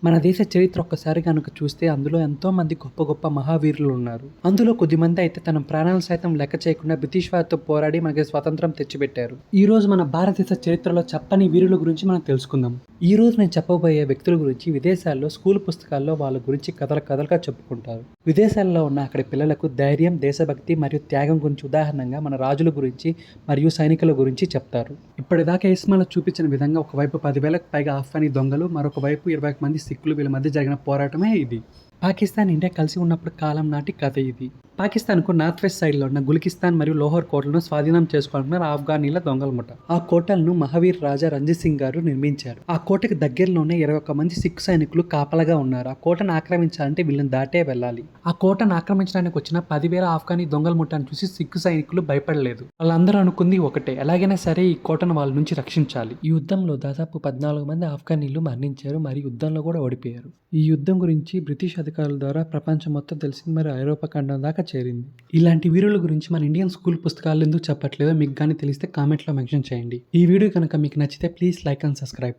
మన దేశ చరిత్ర ఒక్కసారి కనుక చూస్తే అందులో ఎంతో మంది గొప్ప గొప్ప మహావీరులు ఉన్నారు. అందులో కొద్దిమంది అయితే తన ప్రాణాలు సైతం లెక్క చేయకుండా బ్రిటిష్ వారితో పోరాడి మనకి స్వాతంత్రం తెచ్చిపెట్టారు. ఈ రోజు మన భారతదేశ చరిత్రలో చెప్పని వీరుల గురించి మనం తెలుసుకుందాం. ఈ రోజు నేను చెప్పబోయే వ్యక్తుల గురించి విదేశాల్లో స్కూల్ పుస్తకాల్లో వాళ్ళ గురించి కథలుగా చెప్పుకుంటారు. విదేశాల్లో ఉన్న అక్కడి పిల్లలకు ధైర్యం, దేశభక్తి మరియు త్యాగం గురించి ఉదాహరణగా మన రాజుల గురించి మరియు సైనికుల గురించి చెప్తారు. ఇప్పటిదాకా ఈ సినిమాలో చూపించిన విధంగా ఒకవైపు 10,000కు పైగా ఆఫ్ఘనీ దొంగలు, మరొక వైపు 20 మంది సిక్కులు, వీళ్ళ మధ్య జరిగిన పోరాటమే ఇది. పాకిస్తాన్, ఇండియా కలిసి ఉన్నప్పుడు కాలం నాటి కథ ఇది. పాకిస్తాన్కు నార్త్ వెస్ట్ సైడ్లో ఉన్న గులికిస్తాన్ మరియు లోహర్ కోటలను స్వాధీనం చేసుకోవాలనుకున్నారు ఆఫ్ఘనీల దొంగల ముఠ. ఆ కోటలను మహావీర్ రాజా రంజిత్ సింగ్ గారు నిర్మించారు. ఆ కోటకు దగ్గరలోనే 21 మంది సిక్ సైనికులు కాపలాగా ఉన్నారు. ఆ కోటను ఆక్రమించాలంటే వీళ్ళని దాటే వెళ్ళాలి. ఆ కోటను ఆక్రమించడానికి వచ్చిన 10,000 ఆఫ్ఘనీ దొంగల ముఠాను చూసి సిక్ సైనికులు భయపడలేదు. వాళ్ళందరూ అనుకుంది ఒకటే, ఎలాగైనా సరే ఈ కోటను వాళ్ళ నుంచి రక్షించాలి. ఈ యుద్ధంలో దాదాపు 14 మంది ఆఫ్ఘనీలు మరణించారు మరియు యుద్ధంలో కూడా ఓడిపోయారు. ఈ యుద్ధం గురించి బ్రిటిష్ అధికారుల ద్వారా ప్రపంచం మొత్తం తెలిసింది, మరి ఐరోపా ఖండం దాకా చేరింది. ఇలాంటి వీరుల గురించి మన ఇండియన్ స్కూల్ పుస్తకాలు ఎందుకు చెప్పట్లేదో మీకు కానీ తెలిస్తే కామెంట్లో మెన్షన్ చేయండి. ఈ వీడియో కనుక మీకు నచ్చితే ప్లీజ్ లైక్ అండ్ సబ్స్క్రైబ్.